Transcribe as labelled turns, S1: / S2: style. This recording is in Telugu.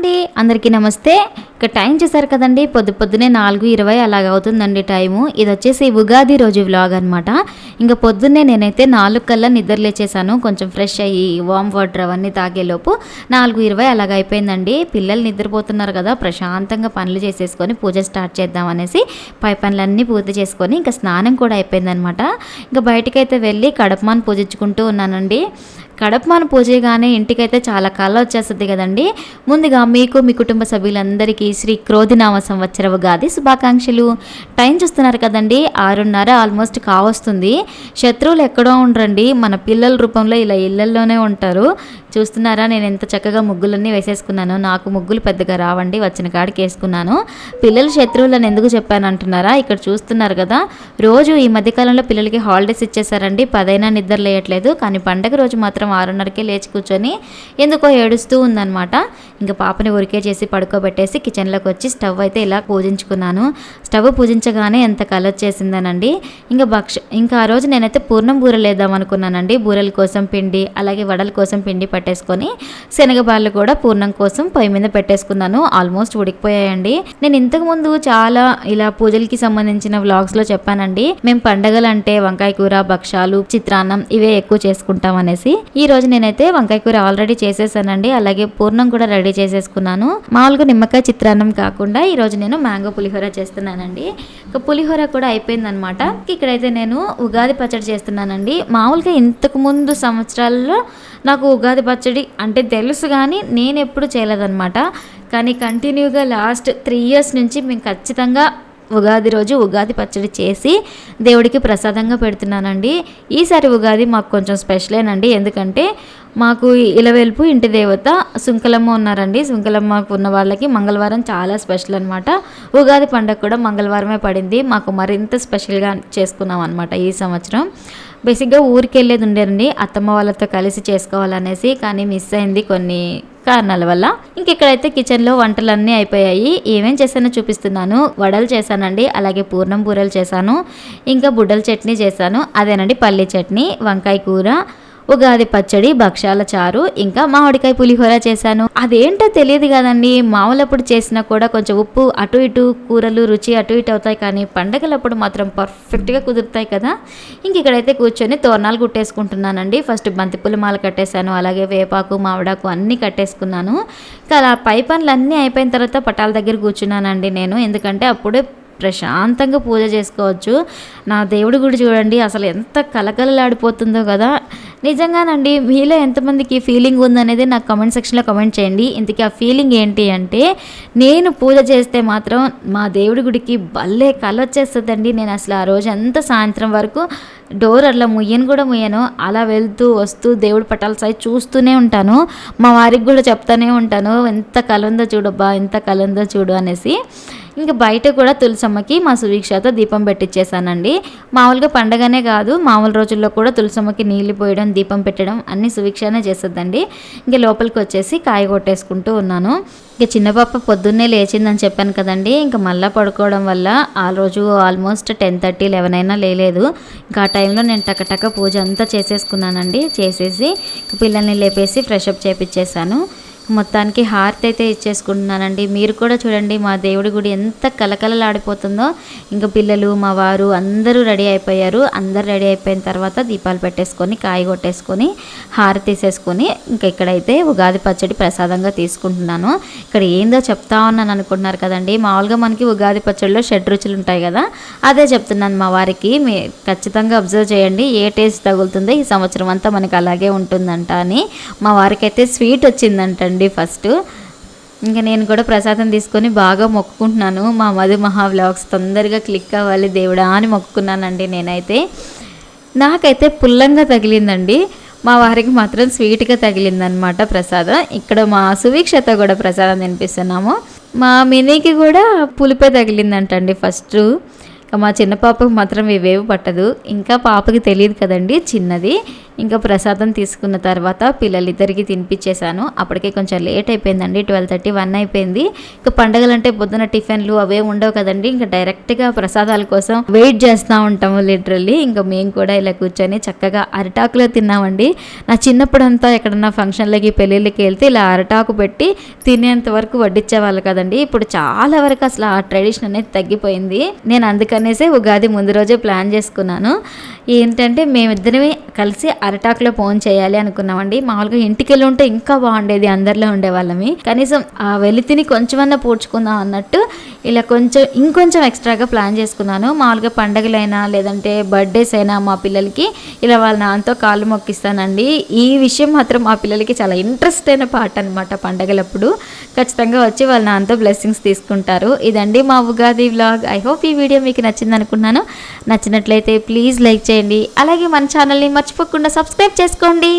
S1: అండి, అందరికీ నమస్తే. ఇక టైం చూసారు కదండి, పొద్దున్నే 4:20 అలాగ అవుతుందండి టైము. ఇది వచ్చేసి ఉగాది రోజు వ్లాగ్ అనమాట. ఇంకా పొద్దున్నే నేనైతే 4 కల్లా నిద్ర లేచేసాను. కొంచెం ఫ్రెష్ అయ్యి వామ్ వాటర్ అవన్నీ తాగేలోపు 4:20 అలాగ అయిపోయిందండి. పిల్లలు నిద్రపోతున్నారు కదా, ప్రశాంతంగా పనులు చేసేసుకొని పూజ స్టార్ట్ చేద్దాం అనేసి పై పనులన్నీ పూర్తి చేసుకొని ఇంకా స్నానం కూడా అయిపోయిందనమాట. ఇంకా బయటకైతే వెళ్ళి కడపమాను పూజించుకుంటూ ఉన్నానండి. కడపమాన పూజగానే ఇంటికైతే చాలా కళ వచ్చేస్తుంది కదండి. ముందుగా మీకు మీ కుటుంబ సభ్యులందరికీ శ్రీ క్రోధినామ సంవత్సర ఉగాది శుభాకాంక్షలు. టైం చూస్తున్నారు కదండి, 6:30 ఆల్మోస్ట్ కావస్తుంది. శత్రువులు ఎక్కడో ఉండరండి, మన పిల్లల రూపంలో ఇలా ఇళ్లల్లోనే ఉంటారు. చూస్తున్నారా, నేను ఎంత చక్కగా ముగ్గులన్నీ వేసేసుకున్నాను. నాకు ముగ్గులు పెద్దగా రావండి, వచ్చిన కాడికి వేసుకున్నాను. పిల్లలు శత్రువులను ఎందుకు చెప్పాను అంటున్నారా, ఇక్కడ చూస్తున్నారు కదా, రోజు ఈ మధ్యకాలంలో పిల్లలకి హాలిడేస్ ఇచ్చేసారండి. 10 అయినా నిద్ర లేయట్లేదు, కానీ పండగ రోజు మాత్రం 6:30కే లేచి కూర్చొని ఎందుకో ఏడుస్తూ ఉందన్నమాట. ఇంకా పాపని ఉరికే చేసి పడుకోబెట్టేసి కిచెన్లోకి వచ్చి స్టవ్ అయితే ఇలా పూజించుకున్నాను. స్టవ్ పూజించగానే ఎంత కలర్ వచ్చేసిందనండి. ఇంకా ఆ రోజు నేనైతే పూర్ణం బూరెలు వేద్దాం అనుకున్నానండి. బూరెల కోసం పిండి, అలాగే వడల కోసం పిండి పట్టేసుకొని శనగబాళ్ళు కూడా పూర్ణం కోసం పొయ్యి మీద పెట్టేసుకున్నాను. ఆల్మోస్ట్ ఉడికిపోయాయండి. నేను ఇంతకుముందు చాలా ఇలా పూజలకి సంబంధించిన వ్లాగ్స్లో చెప్పానండి, మేము పండగలు అంటే వంకాయ కూర, భక్షాలు, చిత్రాన్నం ఇవే ఎక్కువ చేసుకుంటాం అనేసి. ఈ రోజు నేనైతే వంకాయ కూర ఆల్రెడీ చేసేసానండి, అలాగే పూర్ణం కూడా రెడీ చేసేసుకున్నాను. మామూలుగా నిమ్మకాయ చిత్రాన్నం కాకుండా ఈ రోజు నేను మ్యాంగో పులిహోర చేస్తున్నానండి. ఇక పులిహోర కూడా అయిపోయిందనమాట. ఇక్కడైతే నేను ఉగాది పచ్చడి చేస్తున్నానండి. మామూలుగా ఇంతకు ముందు సంవత్సరాల్లో నాకు ఉగాది పచ్చడి అంటే తెలుసు, కానీ నేను ఎప్పుడు చేయలేదన్నమాట. కానీ కంటిన్యూగా లాస్ట్ 3 years నుంచి మేము ఖచ్చితంగా ఉగాది రోజు ఉగాది పచ్చడి చేసి దేవుడికి ప్రసాదంగా పెడుతున్నానండి. ఈసారి ఉగాది మాకు కొంచెం స్పెషలేనండి, ఎందుకంటే మాకు ఇలవెల్పు ఇంటి దేవత సుంకలమ్మ ఉన్నారండి. సుంకలమ్మకు ఉన్న వాళ్ళకి మంగళవారం చాలా స్పెషల్ అనమాట. ఉగాది పండుగ కూడా మంగళవారమే పడింది. మాకు మరింత స్పెషల్గా చేసుకున్నాం అనమాట ఈ సంవత్సరం. బేసిక్గా ఊరికి వెళ్ళేది ఉండేనండి, అత్తమ్మ వాళ్ళతో కలిసి చేసుకోవాలనేసి, కానీ మిస్ అయింది కొన్ని కారణాల వల్ల. ఇంకెక్కడైతే కిచెన్లో వంటలన్నీ అయిపోయాయి. ఏమేం చేశానో చూపిస్తున్నాను. వడలు చేశానండి, అలాగే పూర్ణం బూరెలు చేశాను, ఇంకా బుడ్డల చట్నీ చేశాను, అదేనండి పల్లి చట్నీ, వంకాయ కూర, ఉగాది పచ్చడి, భక్షాల చారు, ఇంకా మామిడికాయ పులిహోర చేశాను. అదేంటో తెలియదు కదండి, మామూలప్పుడు చేసినా కూడా కొంచెం ఉప్పు అటు ఇటు, కూరలు రుచి అటు ఇటు అవుతాయి, కానీ పండగలప్పుడు మాత్రం పర్ఫెక్ట్గా కుదురుతాయి కదా. ఇంక ఇక్కడైతే కూర్చొని తోరణాలు కుట్టేసుకుంటున్నానండి. ఫస్ట్ బంతిపూల మాల కట్టేశాను, అలాగే వేపాకు, మామిడాకు అన్నీ కట్టేసుకున్నాను. ఇంకా అలా పై పనులు అన్నీ అయిపోయిన తర్వాత పటాల దగ్గర కూర్చున్నానండి నేను, ఎందుకంటే అప్పుడే ప్రశాంతంగా పూజ చేసుకోవచ్చు. నా దేవుడి గుడి చూడండి అసలు ఎంత కలకలలాడిపోతుందో కదా. నిజంగానండి, మీలో ఎంతమందికి ఫీలింగ్ ఉందనేది నాకు కమెంట్ సెక్షన్లో కమెంట్ చేయండి. ఇంతకీ ఆ ఫీలింగ్ ఏంటి అంటే, నేను పూజ చేస్తే మాత్రం మా దేవుడి గుడికి భలే కళ వచ్చేస్తుందండి. నేను అసలు ఆ రోజు అంతా సాయంత్రం వరకు డోర్ అట్లా ముయ్యను. అలా వెళ్తూ వస్తూ దేవుడి పటాల సైజ్ చూస్తూనే ఉంటాను. మా వారికి కూడా చెప్తానే ఉంటాను, ఎంత కళ ఉందో చూడబ్బా, ఎంత కళ ఉందో చూడు అనేసి. ఇంకా బయట కూడా తులసమ్మకి మా సువీక్షతో దీపం పెట్టించేసానండి. మామూలుగా పండగనే కాదు, మామూలు రోజుల్లో కూడా తులసమ్మకి నీళ్లు పోయడం, దీపం పెట్టడం అన్నీ సువీక్షనే చేస్తుందండి. ఇంకా లోపలికి వచ్చేసి కాయ కొట్టేసుకుంటూ ఉన్నాను. ఇంకా చిన్న పాప పొద్దున్నే లేచిందని చెప్పాను కదండి, ఇంకా మళ్ళీ పడుకోవడం వల్ల ఆ రోజు ఆల్మోస్ట్ 10:30, 11 అయినా లేలేదు. ఇంకా ఆ టైంలో నేను టకటక పూజ అంతా చేసేసుకున్నానండి. చేసేసి పిల్లల్ని లేపేసి ఫ్రెష్ అప్ చేపించేసాను. మొత్తానికి హారతి అయితే ఇచ్చేసుకుంటున్నానండి. మీరు కూడా చూడండి మా దేవుడి గుడి ఎంత కలకలలాడిపోతుందో. ఇంకా పిల్లలు, మా వారు అందరూ రెడీ అయిపోయారు. అందరు రెడీ అయిపోయిన తర్వాత దీపాలు పెట్టేసుకొని కాయ కొట్టేసుకొని హారతి తీసేసుకొని ఇంకా ఇక్కడైతే ఉగాది పచ్చడి ప్రసాదంగా తీసుకుంటున్నాను. ఇక్కడ ఏందో చెప్తా ఉన్నాను అనుకుంటున్నారు కదండి, మామూలుగా మనకి ఉగాది పచ్చడిలో 6 రుచులు ఉంటాయి కదా, అదే చెప్తున్నాను మా వారికి. ఖచ్చితంగా అబ్జర్వ్ చేయండి ఏ టేస్ట్ తగులుతుందో, ఈ సంవత్సరం అంతా మనకి అలాగే ఉంటుందంట అని. మా వారికి అయితే స్వీట్ వచ్చిందంట ఫస్ట్. ఇంకా నేను కూడా ప్రసాదం తీసుకొని బాగా మొక్కుకుంటున్నాను. మా మధు మహా వ్లాగ్స్ తొందరగా క్లిక్ అవ్వాలి దేవుడా అని మొక్కుకున్నానండి. నేనైతే నాకైతే పుల్లంగా తగిలిందండి, మా వారికి మాత్రం స్వీట్గా తగిలిందనమాట ప్రసాదం. ఇక్కడ మా సువీక్షతో కూడా ప్రసాదం తినిపిస్తున్నాము. మా మినీకి కూడా పులిపే తగిలిందంటండి ఫస్ట్. మా చిన్న పాపకు మాత్రం ఇవేవి పట్టదు, ఇంకా పాపకి తెలియదు కదండి చిన్నది. ఇంకా ప్రసాదం తీసుకున్న తర్వాత పిల్లలిద్దరికి తినిపించేశాను. అప్పటికే కొంచెం లేట్ అయిపోయిందండి, 12:30, 1 అయిపోయింది. ఇంకా పండగలంటే పొద్దున టిఫిన్లు అవే ఉండవు కదండి, ఇంకా డైరెక్ట్గా ప్రసాదాల కోసం వెయిట్ చేస్తూ ఉంటాము లిటరల్లీ. ఇంకా మేము కూడా ఇలా కూర్చొని చక్కగా అరిటాకులో తిన్నామండి. నా చిన్నప్పుడు అంతా ఎక్కడన్నా ఫంక్షన్లకి పెళ్ళిళ్ళకి వెళ్తే ఇలా అరిటాకు పెట్టి తినేంత వరకు వడ్డించేవాళ్ళు కదండి. ఇప్పుడు చాలా వరకు అసలు ఆ ట్రెడిషన్ అనేది తగ్గిపోయింది. నేను అందుకనేసే ఉగాది ముందు రోజే ప్లాన్ చేసుకున్నాను. ఏంటంటే మేమిద్దరమే కలిసి అరిటాకులో ఫోన్ చేయాలి అనుకున్నామండి. మామూలుగా ఇంటికి వెళ్ళి ఉంటే ఇంకా బాగుండేది, అందరిలో ఉండేవాళ్ళమి. కనీసం ఆ వెలితిని కొంచెమన్నా పూడ్చుకుందాం అన్నట్టు ఇలా ఇంకొంచెం ఎక్స్ట్రాగా ప్లాన్ చేసుకున్నాను. మామూలుగా పండగలైనా లేదంటే బర్త్డేస్ అయినా మా పిల్లలకి ఇలా వాళ్ళ నాన్నతో కాళ్ళు మొక్కిస్తానండి. ఈ విషయం మాత్రం మా పిల్లలకి చాలా ఇంట్రెస్ట్ అయిన పార్ట్ అనమాట. పండగలప్పుడు ఖచ్చితంగా వచ్చి వాళ్ళ నాన్నతో బ్లెస్సింగ్స్ తీసుకుంటారు. ఇదండి మా ఉగాది వ్లాగ్. ఐ హోప్ ఈ వీడియో మీకు నచ్చింది అనుకున్నాను. నచ్చినట్లయితే ప్లీజ్ లైక్ చేయండి. అలాగే మన ఛానల్ని మర్చిపోకుండా సబ్స్క్రైబ్ చేసుకోండి.